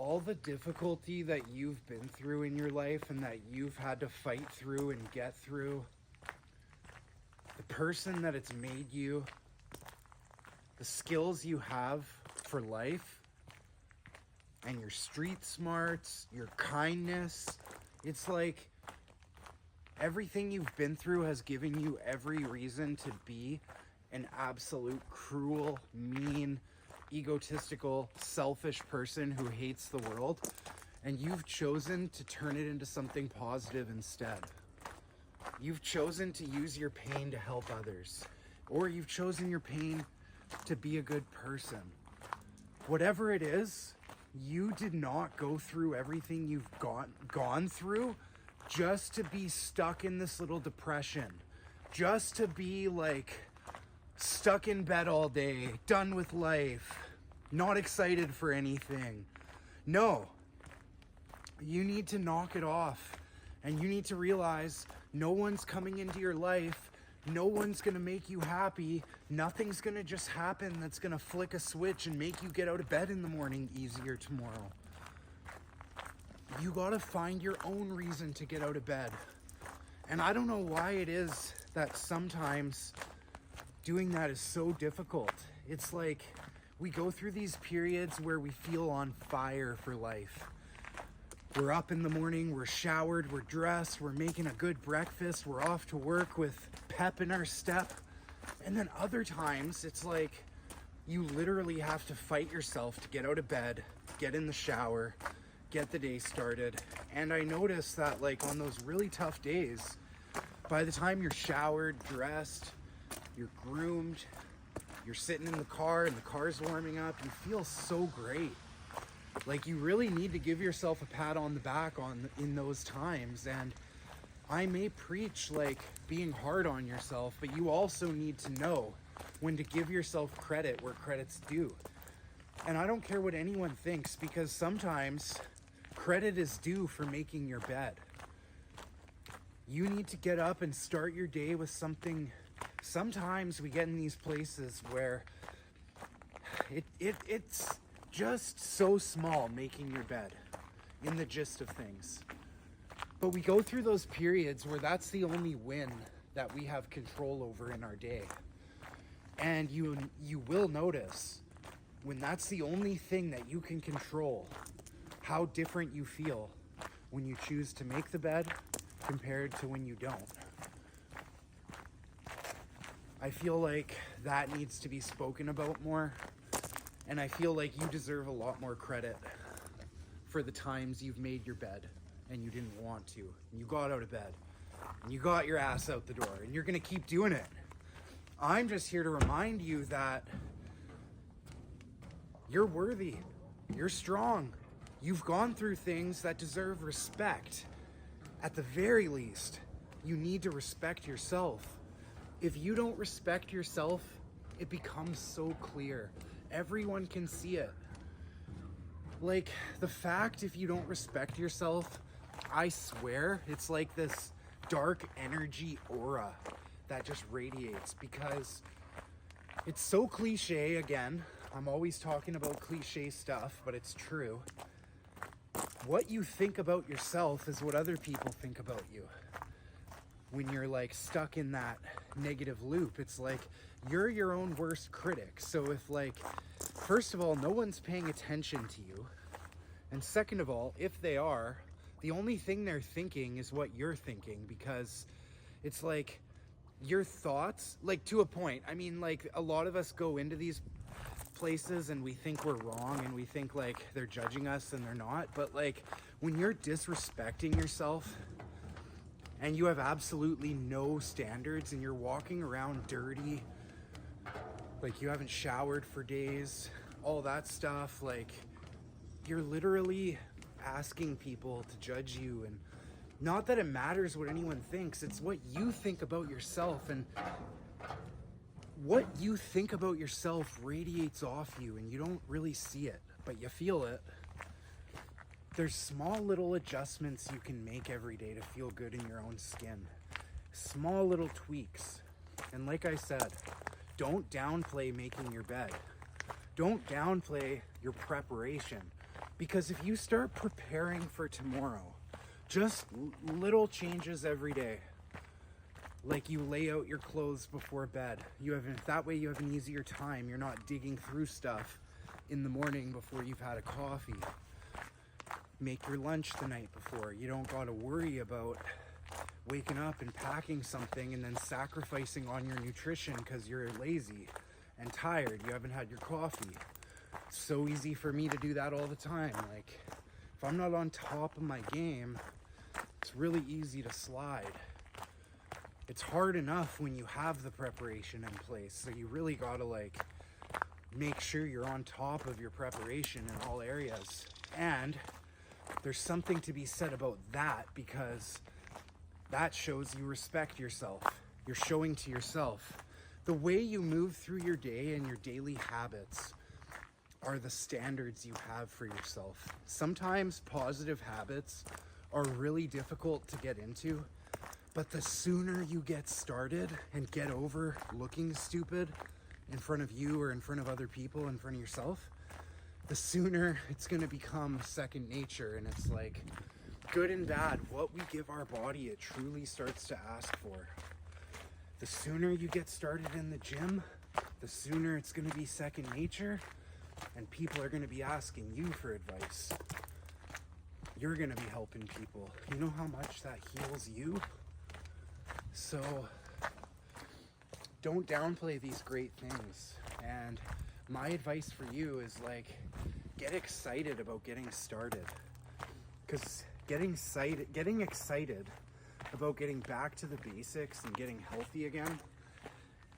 all the difficulty that you've been through in your life and that you've had to fight through and get through, the person that it's made you, the skills you have for life, and your street smarts, your kindness, it's like everything you've been through has given you every reason to be an absolute cruel, mean, egotistical, selfish person who hates the world, and you've chosen to turn it into something positive instead. You've chosen to use your pain to help others, or you've chosen your pain to be a good person. Whatever it is, you did not go through everything you've gone through just to be stuck in this little depression, just to be like stuck in bed all day, done with life, not excited for anything. No, you need to knock it off, and you need to realize no one's coming into your life. No one's gonna make you happy. Nothing's gonna just happen that's gonna flick a switch and make you get out of bed in the morning easier tomorrow. You gotta find your own reason to get out of bed. And I don't know why it is that sometimes doing that is so difficult. It's like we go through these periods where we feel on fire for life. We're up in the morning, we're showered, we're dressed, we're making a good breakfast, we're off to work with pep in our step. And then other times, it's like you literally have to fight yourself to get out of bed, get in the shower, get the day started. And I notice that like on those really tough days, by the time you're showered, dressed, you're groomed, you're sitting in the car and the car's warming up, you feel so great. Like you really need to give yourself a pat on the back in those times. And I may preach like being hard on yourself, but you also need to know when to give yourself credit where credit's due. And I don't care what anyone thinks, because sometimes credit is due for making your bed. You need to get up and start your day with something. Sometimes we get in these places where it's just so small, making your bed, in the gist of things. But we go through those periods where that's the only win that we have control over in our day. And you will notice when that's the only thing that you can control, how different you feel when you choose to make the bed compared to when you don't. I feel like that needs to be spoken about more. And I feel like you deserve a lot more credit for the times you've made your bed and you didn't want to. And you got out of bed and you got your ass out the door, and you're going to keep doing it. I'm just here to remind you that you're worthy. You're strong. You've gone through things that deserve respect. At the very least, you need to respect yourself. If you don't respect yourself, it becomes so clear. Everyone can see it. Like the fact, if you don't respect yourself, I swear it's like this dark energy aura that just radiates, because it's so cliche. Again, I'm always talking about cliche stuff, but it's true. What you think about yourself is what other people think about you. When you're like stuck in that negative loop, it's like you're your own worst critic. So if like, first of all, no one's paying attention to you, and second of all, if they are, the only thing they're thinking is what you're thinking, because it's like your thoughts, like to a point. I mean, like a lot of us go into these places and we think we're wrong, and we think like they're judging us, and they're not. But like when you're disrespecting yourself and you have absolutely no standards, and you're walking around dirty, like you haven't showered for days, all that stuff, like you're literally asking people to judge you. And not that it matters what anyone thinks, it's what you think about yourself. And what you think about yourself radiates off you, and you don't really see it, but you feel it. There's small little adjustments you can make every day to feel good in your own skin. Small little tweaks. And like I said, don't downplay making your bed. Don't downplay your preparation. Because if you start preparing for tomorrow, just little changes every day, like you lay out your clothes before bed, that way you have an easier time. You're not digging through stuff in the morning before you've had a coffee. Make your lunch the night before. You don't got to worry about waking up and packing something and then sacrificing on your nutrition because you're lazy and tired. You haven't had your coffee. It's so easy for me to do that all the time. Like, if I'm not on top of my game, it's really easy to slide. It's hard enough when you have the preparation in place, so you really gotta like make sure you're on top of your preparation in all areas. And there's something to be said about that, because that shows you respect yourself. You're showing to yourself the way you move through your day and your daily habits are the standards you have for yourself. Sometimes positive habits are really difficult to get into, but the sooner you get started and get over looking stupid in front of you or in front of other people, in front of yourself, the sooner it's gonna become second nature. And it's like, good and bad, what we give our body, it truly starts to ask for. The sooner you get started in the gym, the sooner it's gonna be second nature, and people are gonna be asking you for advice. You're gonna be helping people. You know how much that heals you? So don't downplay these great things. And my advice for you is like, get excited about getting started. Because getting excited about getting back to the basics and getting healthy again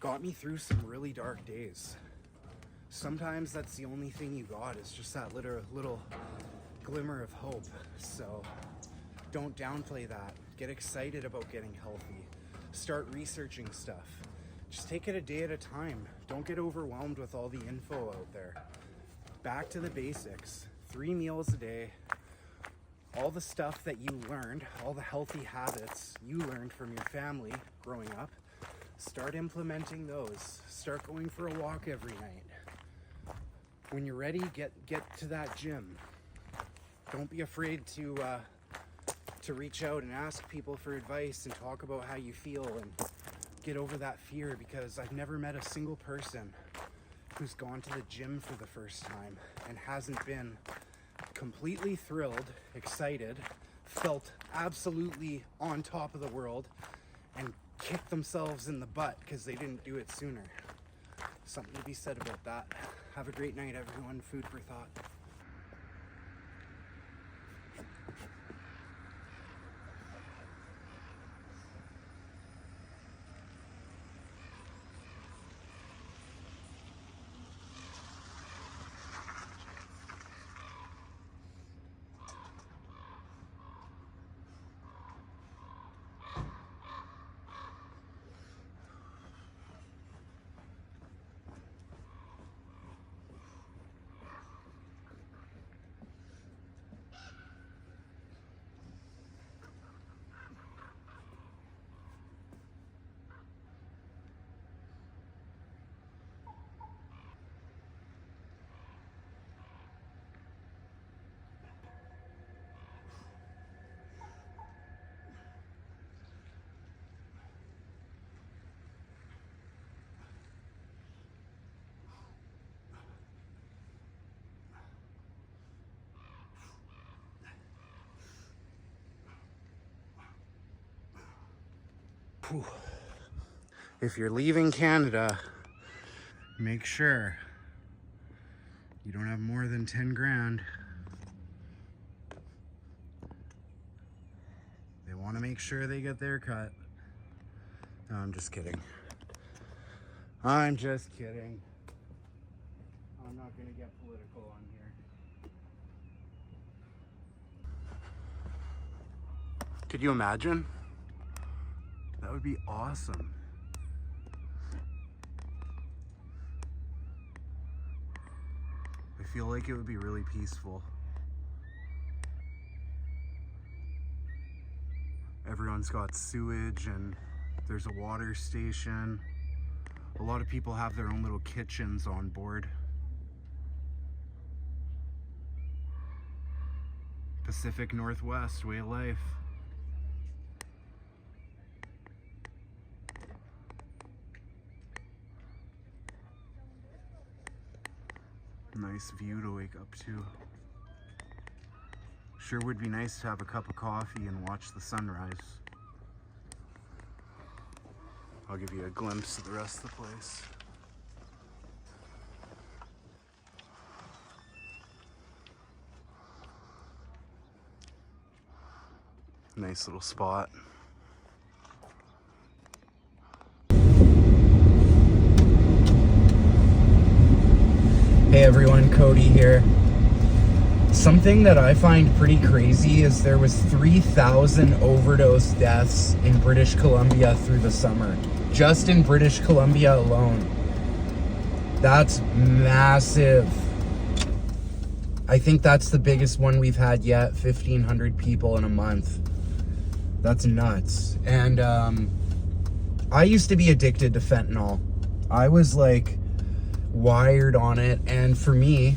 got me through some really dark days. Sometimes that's the only thing you got, is just that little glimmer of hope. So don't downplay that. Get excited about getting healthy. Start researching stuff. Just take it a day at a time. Don't get overwhelmed with all the info out there. Back to the basics. 3 meals a day. All the stuff that you learned, all the healthy habits you learned from your family growing up, start implementing those. Start going for a walk every night. When you're ready, get to that gym. Don't be afraid to reach out and ask people for advice and talk about how you feel, and get over that fear, because I've never met a single person who's gone to the gym for the first time and hasn't been completely thrilled, excited, felt absolutely on top of the world, and kicked themselves in the butt because they didn't do it sooner. Something to be said about that. Have a great night, everyone. Food for thought. Whew. If you're leaving Canada, make sure you don't have more than 10 grand. They want to make sure they get their cut. No, I'm just kidding. I'm just kidding. I'm not going to get political on here. Could you imagine? That would be awesome. I feel like it would be really peaceful. Everyone's got sewage and there's a water station. A lot of people have their own little kitchens on board. Pacific Northwest way of life. Nice view to wake up to. Sure would be nice to have a cup of coffee and watch the sunrise. I'll give you a glimpse of the rest of the place. Nice little spot. Hey everyone, Cody here. Something that I find pretty crazy is there was 3,000 overdose deaths in British Columbia through the summer. Just in British Columbia alone. That's massive. I think that's the biggest one we've had yet, 1,500 people in a month. That's nuts. And I used to be addicted to fentanyl. I was like wired on it, and for me,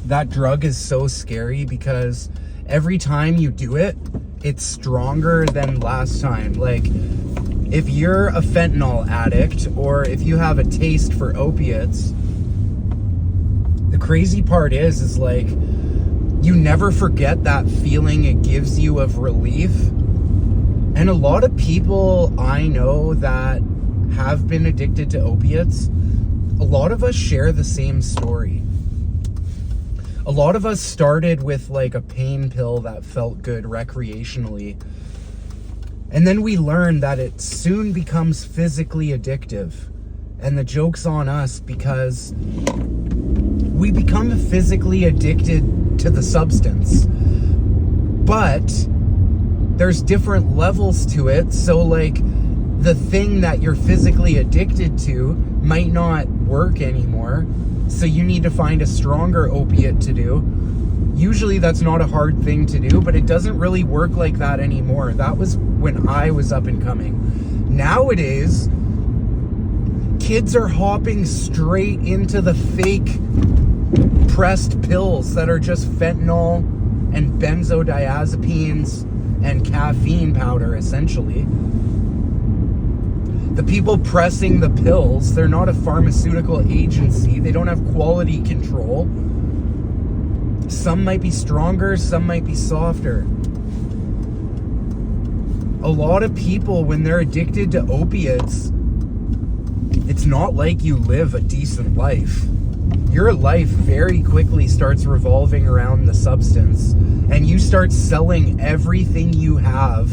that drug is so scary because every time you do it, it's stronger than last time. Like, if you're a fentanyl addict or if you have a taste for opiates, the crazy part is like, you never forget that feeling it gives you of relief. And a lot of people I know that have been addicted to opiates, a lot of us share the same story. A lot of us started with like a pain pill that felt good recreationally. And then we learned that it soon becomes physically addictive. And the joke's on us because we become physically addicted to the substance. But there's different levels to it. So like the thing that you're physically addicted to might not work anymore. So you need to find a stronger opiate to do. Usually that's not a hard thing to do, but it doesn't really work like that anymore. That was when I was up and coming. Nowadays, kids are hopping straight into the fake pressed pills that are just fentanyl and benzodiazepines and caffeine powder, essentially. The people pressing the pills, they're not a pharmaceutical agency. They don't have quality control. Some might be stronger, some might be softer. A lot of people, when they're addicted to opiates, it's not like you live a decent life. Your life very quickly starts revolving around the substance, and you start selling everything you have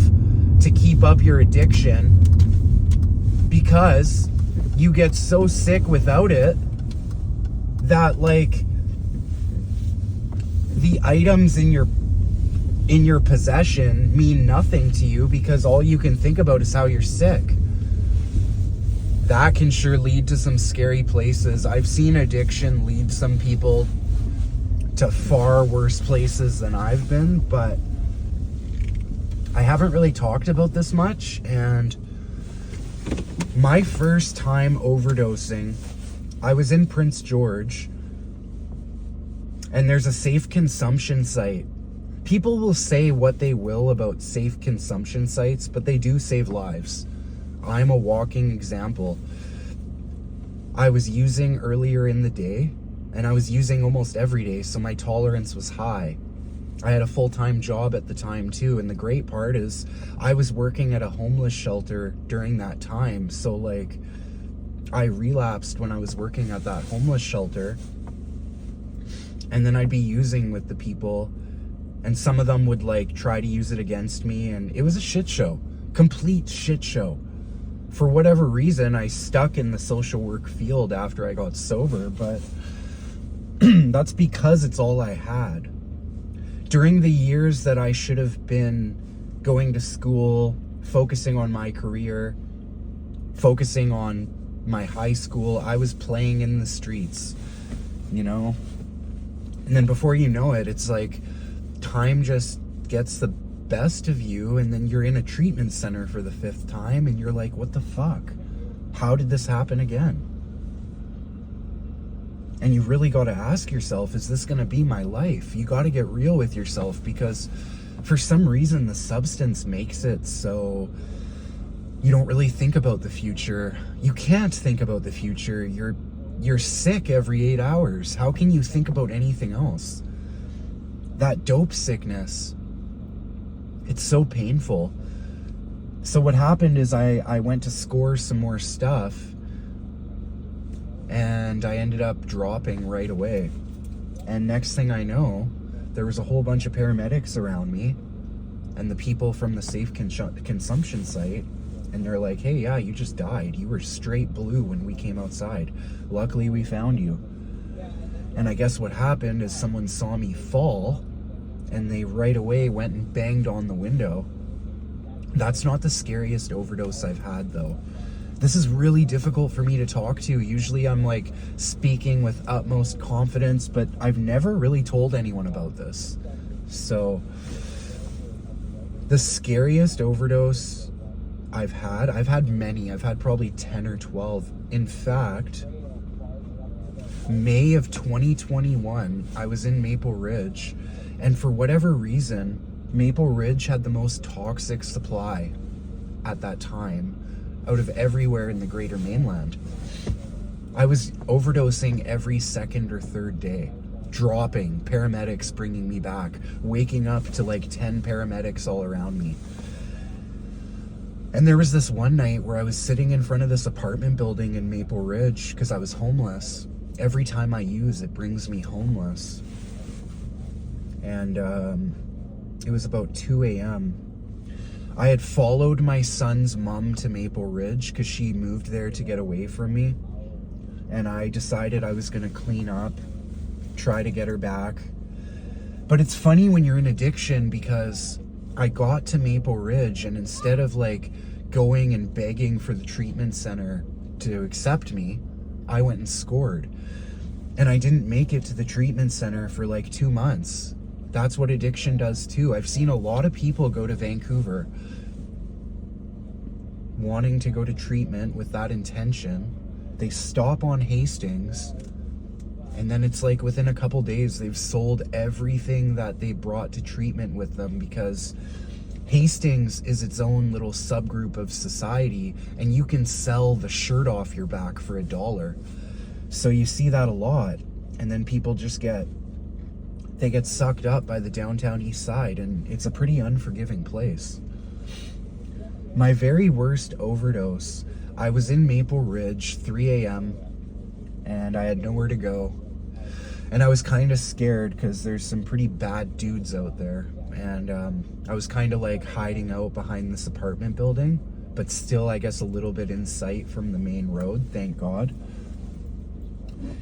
to keep up your addiction because you get so sick without it that like the items in your possession mean nothing to you because all you can think about is how you're sick. That can sure lead to some scary places. I've seen addiction lead some people to far worse places than I've been, but I haven't really talked about this much. And my first time overdosing, I was in Prince George, and there's a safe consumption site. People will say what they will about safe consumption sites, but they do save lives. I'm a walking example. I was using earlier in the day, and I was using almost every day, so my tolerance was high. I had a full-time job at the time too, and the great part is I was working at a homeless shelter during that time, so like I relapsed when I was working at that homeless shelter, and then I'd be using with the people, and some of them would like try to use it against me, and it was a shit show, complete shit show. For whatever reason, I stuck in the social work field after I got sober, but that's because it's all I had. During the years that I should have been going to school, focusing on my career, focusing on my high school, I was playing in the streets, you know? And then before you know it, it's like time just gets the best of you, and then you're in a treatment center for the 5th time, and you're like, what the fuck? How did this happen again? And you really got to ask yourself, is this going to be my life? You got to get real with yourself, because for some reason the substance makes it so you don't really think about the future. You can't think about the future. You're sick every 8 hours. How can you think about anything else? That dope sickness, it's so painful. So what happened is I went to score some more stuff, and I ended up dropping right away. And next thing I know, there was a whole bunch of paramedics around me and the people from the safe consumption site. And they're like, hey, yeah, you just died. You were straight blue when we came outside. Luckily, we found you. And I guess what happened is someone saw me fall, and they right away went and banged on the window. That's not the scariest overdose I've had, though. This is really difficult for me to talk to. Usually I'm like speaking with utmost confidence, but I've never really told anyone about this. So the scariest overdose I've had many. I've had probably 10 or 12. In fact, May of 2021, I was in Maple Ridge, and for whatever reason, Maple Ridge had the most toxic supply at that time out of everywhere in the greater mainland. I was overdosing every second or third day, dropping, paramedics bringing me back, waking up to like 10 paramedics all around me. And there was this one night where I was sitting in front of this apartment building in Maple Ridge because I was homeless. Every time I use, it brings me homeless. And it was about 2 a.m. I had followed my son's mom to Maple Ridge because she moved there to get away from me. And I decided I was going to clean up, try to get her back. But it's funny when you're in addiction, because I got to Maple Ridge, and instead of like going and begging for the treatment center to accept me, I went and scored. And I didn't make it to the treatment center for like 2 months. That's what addiction does too. I've seen a lot of people go to Vancouver wanting to go to treatment with that intention. They stop on Hastings, and then it's like within a couple days they've sold everything that they brought to treatment with them, because Hastings is its own little subgroup of society, and you can sell the shirt off your back for $1. So you see that a lot, and then people just get sucked up by the downtown east side, and it's a pretty unforgiving place. My very worst overdose, I was in Maple Ridge, 3 a.m., and I had nowhere to go. And I was kind of scared because there's some pretty bad dudes out there. And I was kind of like hiding out behind this apartment building, but still, I guess, a little bit in sight from the main road, thank God.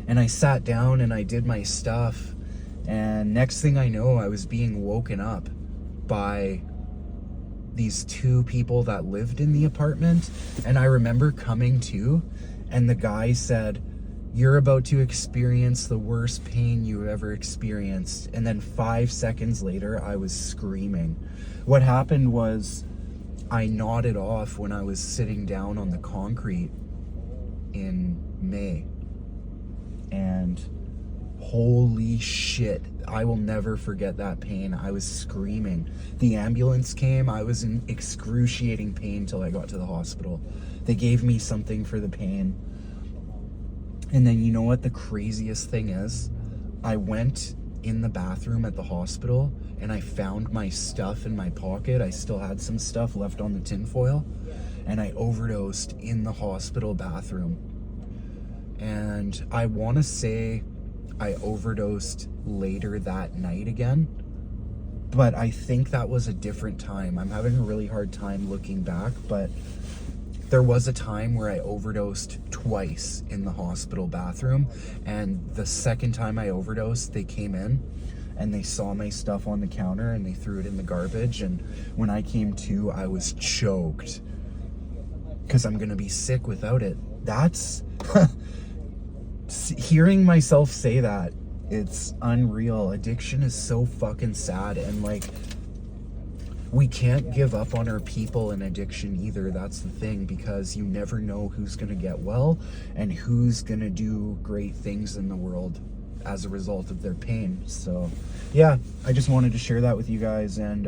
And I sat down and I did my stuff. And next thing I know, I was being woken up by these 2 people that lived in the apartment. And I remember coming to, and the guy said, "You're about to experience the worst pain you've ever experienced." And then 5 seconds later, I was screaming. What happened was I nodded off when I was sitting down on the concrete in May. And holy shit, I will never forget that pain. I was screaming. The ambulance came. I was in excruciating pain till I got to the hospital. They gave me something for the pain. And then you know what the craziest thing is? I went in the bathroom at the hospital and I found my stuff in my pocket. I still had some stuff left on the tinfoil, and I overdosed in the hospital bathroom. And I want to say I overdosed later that night again, but I think that was a different time. I'm having a really hard time looking back, but there was a time where I overdosed twice in the hospital bathroom, and the second time I overdosed, they came in and they saw my stuff on the counter and they threw it in the garbage, and when I came to, I was choked because I'm gonna be sick without it. That's hearing myself say that, it's unreal. Addiction is so fucking sad. And like, we can't give up on our people in addiction either. That's the thing, because you never know who's going to get well and who's going to do great things in the world as a result of their pain. So yeah, I just wanted to share that with you guys. And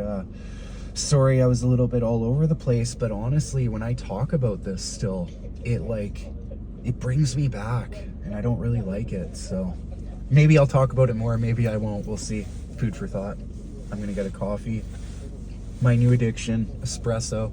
sorry I was a little bit all over the place, but honestly, when I talk about this still, it brings me back, and I don't really like it. So maybe I'll talk about it more, maybe I won't, we'll see. Food for thought. I'm gonna get a coffee. My new addiction, espresso.